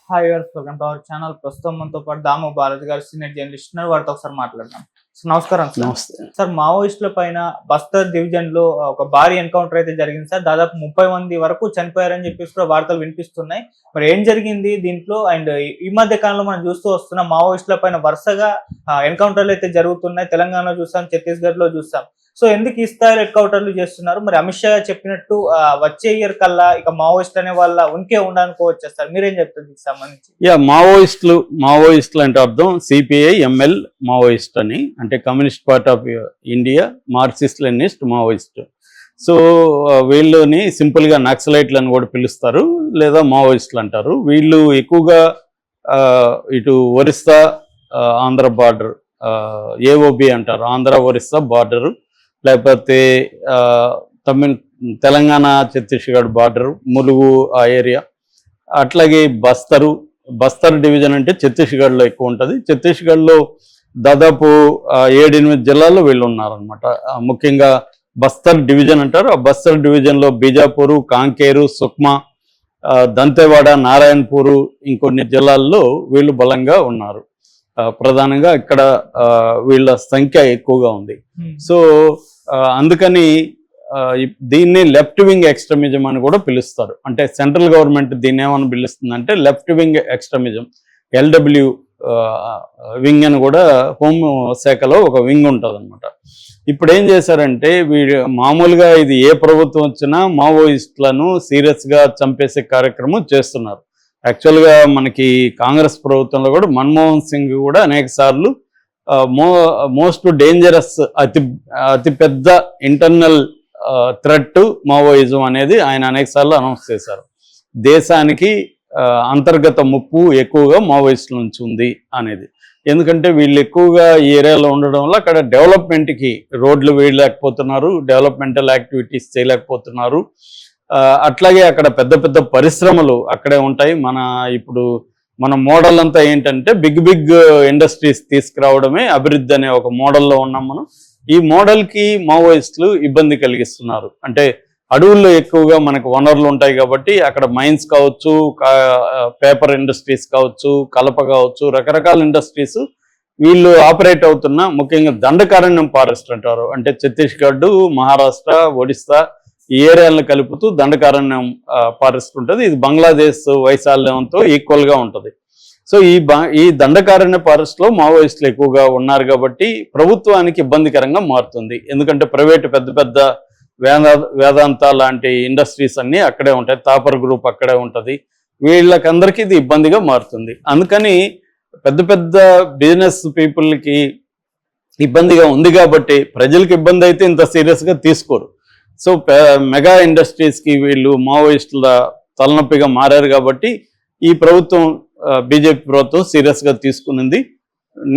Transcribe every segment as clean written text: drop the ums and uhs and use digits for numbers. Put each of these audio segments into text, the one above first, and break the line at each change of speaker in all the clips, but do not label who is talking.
Hi గారు, welcome to our channel. ప్రస్తుతం మనతో పాటు దాము బాలాజీ గారు సీనియర్ జర్నలిస్ట్ ఉన్నారు. వారితో ఒకసారి మాట్లాడదాం. నమస్కారం సార్.
నమస్తే
సార్, మావోయిస్టుల పైన బస్తర్ డివిజన్ లో ఒక భారీ ఎన్కౌంటర్ అయితే జరిగింది సార్. దాదాపు 30 మంది వరకు చనిపోయారని చెప్పేసి కూడా వార్తలు వినిపిస్తున్నాయి. మరి ఏం జరిగింది దీంట్లో? అండ్ ఈ మధ్య కాలంలో మనం చూస్తూ వస్తున్నాం, మావోయిస్టుల పైన వరుసగా ఎన్కౌంటర్లు అయితే జరుగుతున్నాయి. తెలంగాణలో చూసాం, ఛత్తీస్గఢ్ లో చూసాం. సో ఎందుకు ఈ స్థాయిలో ఎన్కౌంటర్లు చేస్తున్నారు? మరి అమిత్ షా చెప్పినట్టు వచ్చే ఇయర్ కల్లా ఇక మావోయిస్ట్ అనే వాళ్ళ ఉనికే ఉండనుకోవచ్చు సార్. మీరేం చెప్తారు దీనికి సంబంధించి?
మావోయిస్టులు అంటే అర్థం సిపిఐ ఎంఎల్ మావోయిస్ట్ అని, అంటే communist party of India, Marxist Leninist Maoist. So వీళ్ళని సింపుల్ గా నక్సలైట్లు అని కూడా పిలుస్తారు, లేదా మావోయిస్టులు అంటారు. వీళ్ళు ఎక్కువగా ఇటు ఒరిస్సా ఆంధ్ర బార్డర్, ఏఓబి అంటారు, ఆంధ్ర ఒరిస్సా బార్డరు, లేకపోతే తెలంగాణ ఛత్తీస్గఢ్ బార్డరు, ములుగు ఆ ఏరియా, అట్లాగే బస్తర్ డివిజన్ అంటే ఛత్తీస్గఢ్లో ఎక్కువ ఉంటుంది. ఛత్తీస్గఢ్లో దాదాపు 7-8 జిల్లాల్లో వీళ్ళు ఉన్నారనమాట. ముఖ్యంగా బస్తర్ డివిజన్ అంటారు. ఆ బస్తర్ డివిజన్లో బీజాపూరు, కాంకేరు, సుక్మా, దంతెవాడ, నారాయణపూరు, ఇంకొన్ని జిల్లాల్లో వీళ్ళు బలంగా ఉన్నారు. ప్రధానంగా ఇక్కడ వీళ్ళ సంఖ్య ఎక్కువగా ఉంది. సో అందుకని దీన్ని లెఫ్ట్ వింగ్ ఎక్స్ట్రీమిజం అని కూడా పిలుస్తారు. అంటే సెంట్రల్ గవర్నమెంట్ దీన్ని ఏమని పిలుస్తుందంటే left wing extremism, LW wing అని కూడా హోం శాఖలో ఒక వింగ్ ఉంటుంది అనమాట. ఇప్పుడు ఏం చేశారంటే మామూలుగా ఇది ఏ ప్రభుత్వం వచ్చినా మావోయిస్టులను సీరియస్గా చంపేసే కార్యక్రమం చేస్తున్నారు. యాక్చువల్గా మనకి కాంగ్రెస్ ప్రభుత్వంలో కూడా మన్మోహన్ సింగ్ కూడా అనేక సార్లు మోస్ట్ డేంజరస్, అతిపెద్ద ఇంటర్నల్ థ్రెట్ మావోయిజం అనేది ఆయన అనేక సార్లు అనౌన్స్ చేశారు. దేశానికి అంతర్గత ముప్పు ఎక్కువగా మావోయిస్టుల నుంచి ఉంది అనేది. ఎందుకంటే వీళ్ళు ఎక్కువగా ఈ ఏరియాలో ఉండడం వల్ల అక్కడ డెవలప్మెంట్కి రోడ్లు వేయలేకపోతున్నారు, డెవలప్మెంటల్ యాక్టివిటీస్ చేయలేకపోతున్నారు. అట్లాగే అక్కడ పెద్ద పెద్ద పరిశ్రమలు అక్కడే ఉంటాయి. మన మోడల్ అంతా ఏంటంటే బిగ్ ఇండస్ట్రీస్ తీసుకురావడమే అభివృద్ధి అనే ఒక మోడల్లో ఉన్నాం మనం. ఈ మోడల్కి మావోయిస్టులు ఇబ్బంది కలిగిస్తున్నారు. అంటే అడవుల్లో ఎక్కువగా మనకు వనరులు ఉంటాయి కాబట్టి అక్కడ మైన్స్ కావచ్చు, పేపర్ ఇండస్ట్రీస్ కావచ్చు, కలప కావచ్చు, రకరకాల ఇండస్ట్రీస్ వీళ్ళు ఆపరేట్ అవుతున్న, ముఖ్యంగా దండకారణ్యం ఫారెస్ట్ అంటారు. అంటే ఛత్తీస్గఢ్, మహారాష్ట్ర, ఒడిస్సా ఈ ఏరియాలను కలుపుతూ దండకారణ్యం ఫారెస్ట్ ఉంటుంది. ఇది బంగ్లాదేశ్ వైశాల్యంతో ఈక్వల్గా ఉంటుంది. సో ఈ దండకారణ్య ఫారెస్ట్లో మావోయిస్టులు ఎక్కువగా ఉన్నారు కాబట్టి ప్రభుత్వానికి ఇబ్బందికరంగా మారుతుంది. ఎందుకంటే ప్రైవేటు పెద్ద వేదాంత లాంటి ఇండస్ట్రీస్ అన్నీ అక్కడే ఉంటాయి, తాపర్ గ్రూప్ అక్కడే ఉంటుంది. వీళ్ళకందరికీ ఇది ఇబ్బందిగా మారుతుంది. అందుకని పెద్ద బిజినెస్ పీపుల్కి ఇబ్బందిగా ఉంది కాబట్టి ప్రజలకు ఇబ్బంది అయితే ఇంత సీరియస్గా తీసుకోరు. సో మెగా ఇండస్ట్రీస్కి వీళ్ళు మావోయిస్టుల తలనొప్పిగా మారారు కాబట్టి ఈ ప్రభుత్వం, బీజేపీ ప్రభుత్వం సీరియస్గా తీసుకునింది.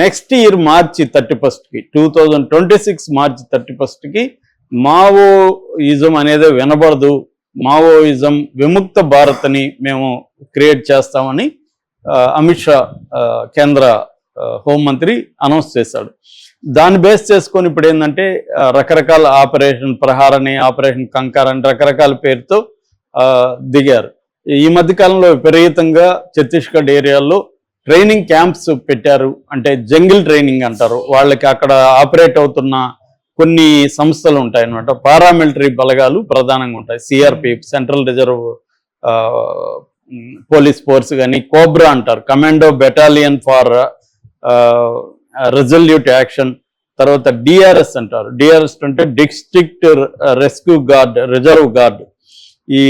నెక్స్ట్ ఇయర్ మార్చి 31కి 2026 మార్చి 31కి మావోయిజం అనేది వినబడదు, మావోయిజం విముక్త భారత్ అని మేము క్రియేట్ చేస్తామని అమిత్ షా కేంద్ర హోంమంత్రి అనౌన్స్ చేశాడు. దాన్ని బేస్ చేసుకొని ఇప్పుడు ఏంటంటే రకరకాల ఆపరేషన్ ప్రహార్ అని, ఆపరేషన్ కంకర్ అని రకరకాల పేరుతో దిగారు. ఈ మధ్యకాలంలో విపరీతంగా ఛత్తీస్గఢ్ ఏరియాలో ట్రైనింగ్ క్యాంప్స్ పెట్టారు. అంటే జంగిల్ ట్రైనింగ్ అంటారు. వాళ్ళకి అక్కడ ఆపరేట్ అవుతున్న కొన్ని సంస్థలు ఉంటాయి అన్నమాట. పారామిలిటరీ బలగాలు ప్రధానంగా ఉంటాయి. CRPF, central reserve police force కానీ, కోబ్రా అంటారు, commando battalion for resolute action, తర్వాత డిఆర్ఎస్ అంటారు. డిఆర్ఎస్ అంటే district rescue guard, reserve guard. ఈ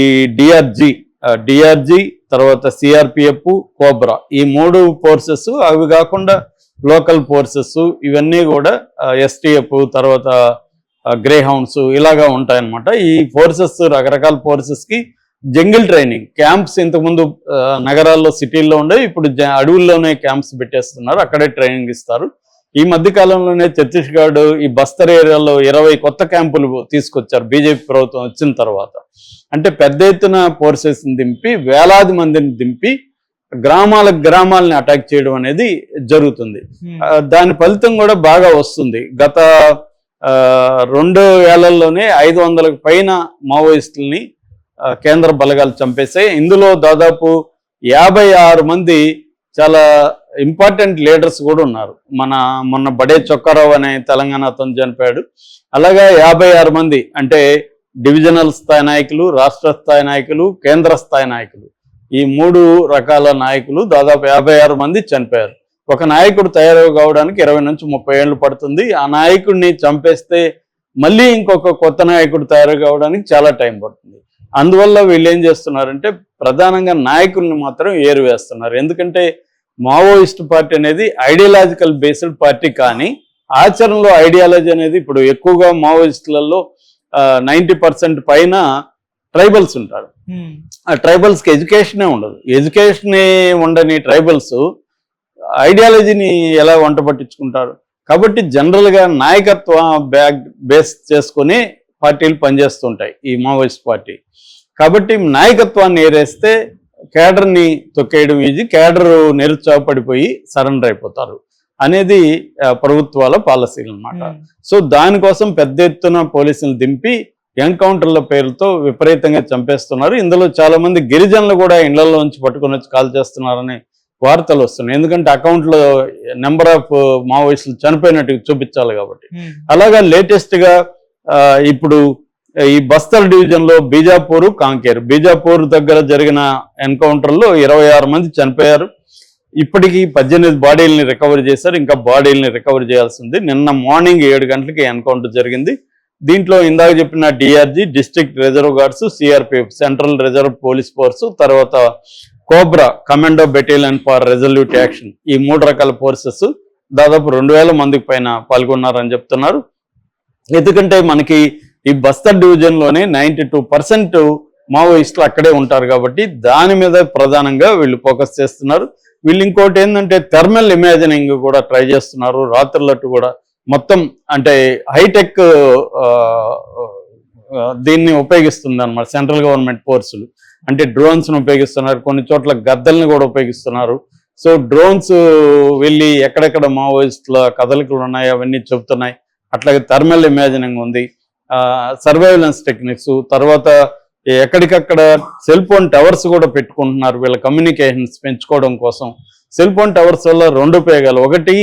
డిఆర్జీ తర్వాత సిఆర్పిఎఫ్, కోబ్రా, ఈ 3 ఫోర్సెస్. అవి కాకుండా లోకల్ ఫోర్సెస్ ఇవన్నీ కూడా ఎస్టీఎఫ్, తర్వాత గ్రే హౌండ్స్ ఇలాగా ఉంటాయన్నమాట. ఈ ఫోర్సెస్, రకరకాల ఫోర్సెస్కి జంగిల్ ట్రైనింగ్ క్యాంప్స్ ఇంతకుముందు నగరాల్లో, సిటీల్లో ఉండేవి, ఇప్పుడు అడవుల్లోనే క్యాంప్స్ పెట్టేస్తున్నారు, అక్కడే ట్రైనింగ్ ఇస్తారు. ఈ మధ్యకాలంలోనే ఛత్తీస్గఢ్ ఈ బస్తర్ ఏరియాలో 20 కొత్త క్యాంపులు తీసుకొచ్చారు బీజేపీ ప్రభుత్వం వచ్చిన తర్వాత. అంటే పెద్ద ఎత్తున ఫోర్సెస్ని దింపి, వేలాది మందిని దింపి గ్రామాలని అటాక్ చేయడం అనేది జరుగుతుంది. దాని ఫలితం కూడా బాగా వస్తుంది. గత 2 ఏళ్లలోనే 500కు పైన మావోయిస్టుల్ని కేంద్ర బలగాలు చంపేశాయి. ఇందులో దాదాపు 56 మంది చాలా ఇంపార్టెంట్ లీడర్స్ కూడా ఉన్నారు. మొన్న బడే చొక్కారావు అనే తెలంగాణ అతను చనిపోయాడు. అలాగా 56 మంది అంటే డివిజనల్ స్థాయి నాయకులు, రాష్ట్ర స్థాయి నాయకులు, కేంద్ర స్థాయి నాయకులు, ఈ 3 రకాల నాయకులు దాదాపు 56 మంది చనిపోయారు. ఒక నాయకుడు తయారు కావడానికి 20 నుంచి 30 ఏళ్ళు పడుతుంది. ఆ నాయకుడిని చంపేస్తే మళ్ళీ ఇంకొక కొత్త నాయకుడు తయారు కావడానికి చాలా టైం పడుతుంది. అందువల్ల వీళ్ళు ఏం చేస్తున్నారంటే ప్రధానంగా నాయకుల్ని మాత్రం ఏరువేస్తున్నారు. ఎందుకంటే మావోయిస్ట్ పార్టీ అనేది ఐడియాలజికల్ బేస్డ్ పార్టీ, కానీ ఆచరణలో ఐడియాలజీ అనేది ఇప్పుడు ఎక్కువగా మావోయిస్టులలో 90% పైన ట్రైబల్స్ ఉంటారు. ఆ ట్రైబల్స్కి ఎడ్యుకేషనే ఉండదు. ఎడ్యుకేషనే ఉండని ట్రైబల్స్ ఐడియాలజీని ఎలా వంట పట్టించుకుంటారు? కాబట్టి జనరల్గా నాయకత్వ బేస్ చేసుకుని పార్టీలు పనిచేస్తుంటాయి ఈ మావోయిస్ట్ పార్టీ. కాబట్టి నాయకత్వాన్ని ఏరేస్తే కేడర్ని తొక్కేయడం ఈజీ, కేడర్ నిరుత్సాహపడిపోయి సరెండర్ అయిపోతారు అనేది ప్రభుత్వాల పాలసీలు అన్నమాట. సో దానికోసం పెద్ద ఎత్తున పోలీసులు దింపి ఎన్కౌంటర్ల పేరుతో విపరీతంగా చంపేస్తున్నారు. ఇందులో చాలా మంది గిరిజనులు కూడా ఇళ్లలో నుంచి పట్టుకొని వచ్చి కాల్ చేస్తున్నారని వార్తలు వస్తున్నాయి. ఎందుకంటే అకౌంట్లో నెంబర్ ఆఫ్ మావోయిస్టులు చనిపోయినట్టు చూపించాలి కాబట్టి. అలాగా లేటెస్ట్ గా ఇప్పుడు ఈ బస్తర్ డివిజన్ లో బీజాపూర్ దగ్గర జరిగిన ఎన్కౌంటర్లో 26 మంది చనిపోయారు. ఇప్పటికీ 18 బాడీలని రికవర్ చేశారు. ఇంకా బాడీలని రికవర్ చేయాల్సింది. నిన్న మార్నింగ్ 7 గంటలకి ఎన్కౌంటర్ జరిగింది. దీంట్లో ఇందాక చెప్పిన DRG, district reserve guards, CRPF central reserve police force, తర్వాత COBRA commando battalion for resolute action, ఈ 3 రకాల ఫోర్సెస్ దాదాపు 2000 మందికి పైన పాల్గొన్నారని చెప్తున్నారు. ఎందుకంటే మనకి ఈ బస్తర్ డివిజన్ లోనే 92% మావోయిస్టులు అక్కడే ఉంటారు కాబట్టి దాని మీద ప్రధానంగా వీళ్ళు ఫోకస్ చేస్తున్నారు. వీళ్ళు ఇంకోటి ఏంటంటే థర్మల్ ఇమాజినింగ్ కూడా ట్రై చేస్తున్నారు. రాత్రులట్టు కూడా మొత్తం అంటే హైటెక్ దీన్ని ఉపయోగిస్తుంది అన్నమాట సెంట్రల్ గవర్నమెంట్ ఫోర్సులు. అంటే డ్రోన్స్ ను ఉపయోగిస్తున్నారు, కొన్ని చోట్ల గద్దల్ని కూడా ఉపయోగిస్తున్నారు. సో డ్రోన్స్ వెళ్ళి ఎక్కడెక్కడ మావోయిస్టుల కదలికలు ఉన్నాయి అవన్నీ చెబుతున్నాయి. అట్లాగే థర్మల్ ఇమాజినింగ్ ఉంది, సర్వైలెన్స్ టెక్నిక్స్, తర్వాత ఎక్కడికక్కడ సెల్ ఫోన్ టవర్స్ కూడా పెట్టుకుంటున్నారు వీళ్ళ కమ్యూనికేషన్స్ పెంచుకోవడం కోసం. సెల్ ఫోన్ టవర్స్ వల్ల 2 ఉపయోగాలు. ఒకటి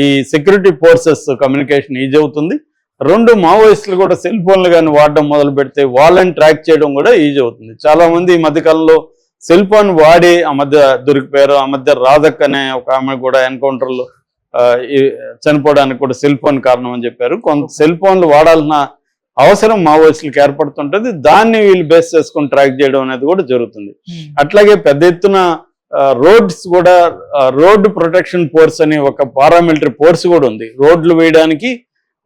ఈ సెక్యూరిటీ ఫోర్సెస్ కమ్యూనికేషన్ ఈజీ అవుతుంది. 2 మావోయిస్టులు కూడా సెల్ ఫోన్లు కానీ వాడడం మొదలు పెడితే వాళ్ళని ట్రాక్ చేయడం కూడా ఈజీ అవుతుంది. చాలా మంది ఈ మధ్యకాలంలో సెల్ ఫోన్ వాడి ఆ మధ్య దొరికిపోయారు. ఆ మధ్య రాధక్ అనే ఒక ఆమె కూడా ఎన్కౌంటర్లో చనిపోవడానికి కూడా సెల్ ఫోన్ కారణం అని చెప్పారు. కొంత సెల్ ఫోన్లు వాడాల్సిన అవసరం మావోయిస్టులకు ఏర్పడుతుంటది. దాన్ని వీళ్ళు బేస్ చేసుకొని ట్రాక్ చేయడం అనేది కూడా జరుగుతుంది. అట్లాగే పెద్ద ఎత్తున రోడ్స్ కూడా రోడ్ ప్రొటెక్షన్ ఫోర్స్ అని ఒక పారామిలిటరీ ఫోర్స్ కూడా ఉంది. రోడ్లు వేయడానికి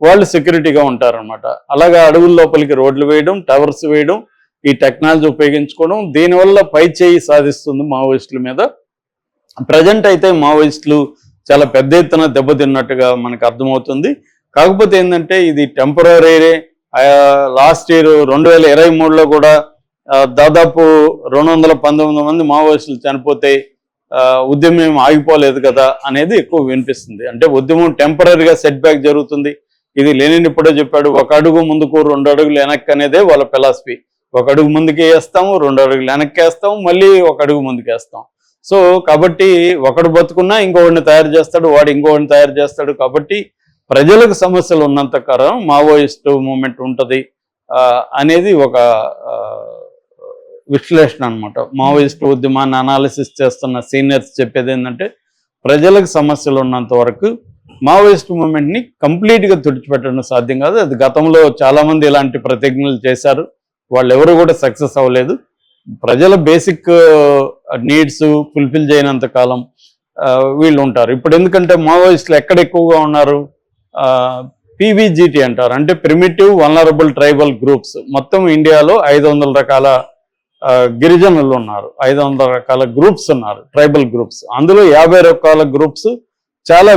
వాళ్ళు సెక్యూరిటీగా ఉంటారనమాట. అలాగా అడవుల లోపలికి రోడ్లు వేయడం, టవర్స్ వేయడం, ఈ టెక్నాలజీ ఉపయోగించుకోవడం, దీనివల్ల పై చేయి సాధిస్తుంది మావోయిస్టుల మీద. ప్రజెంట్ అయితే మావోయిస్టులు చాలా పెద్ద ఎత్తున దెబ్బతిన్నట్టుగా మనకు అర్థమవుతుంది. కాకపోతే ఏంటంటే ఇది టెంపరీ. లాస్ట్ ఇయర్ 2023లో కూడా దాదాపు 219 మంది మావోయిస్టులు చనిపోతే ఉద్యమం ఆగిపోలేదు కదా అనేది ఎక్కువ వినిపిస్తుంది. అంటే ఉద్యమం టెంపరీగా సెట్ బ్యాక్ జరుగుతుంది. ఇది లెనిన్ ఇప్పుడే చెప్పాడు, 1 అడుగు ముందుకు 2 అడుగులు వెనక్కి అనేదే వాళ్ళ ఫిలాసఫీ. 1 అడుగు ముందుకు వేస్తాము, 2 అడుగులు వెనక్కి వేస్తాము, మళ్ళీ 1 అడుగు ముందుకు వేస్తాం. సో కాబట్టి ఒకడు బతుకున్నా ఇంకొకడిని తయారు చేస్తాడు, వాడు ఇంకొకడిని తయారు చేస్తాడు. కాబట్టి ప్రజలకు సమస్యలు ఉన్నంత కాలం మావోయిస్టు మూమెంట్ ఉంటుంది అనేది ఒక విశ్లేషణ అనమాట. మావోయిస్టు ఉద్యమాన్ని అనాలిసిస్ చేస్తున్న సీనియర్స్ చెప్పేది ఏంటంటే ప్రజలకు సమస్యలు ఉన్నంత వరకు మావోయిస్టు మూమెంట్ని కంప్లీట్గా తుడిచిపెట్టడం సాధ్యం కాదు. అది గతంలో చాలామంది ఇలాంటి ప్రతిజ్ఞలు చేశారు, వాళ్ళు ఎవరు కూడా సక్సెస్ అవ్వలేదు. ప్రజల బేసిక్ నీడ్స్ ఫుల్ఫిల్ చేయనంత కాలం వీళ్ళు ఉంటారు. ఇప్పుడు ఎందుకంటే మావోయిస్టులు ఎక్కడ ఎక్కువగా ఉన్నారు, పీవీజీటీ అంటారు, అంటే ప్రిమిటివ్ వల్నరబుల్ ట్రైబల్ గ్రూప్స్. మొత్తం ఇండియాలో 500 రకాల గిరిజనులు ఉన్నారు, 500 రకాల గ్రూప్స్ ఉన్నారు, ట్రైబల్ గ్రూప్స్. అందులో 50 రకాల గ్రూప్స్ చాలా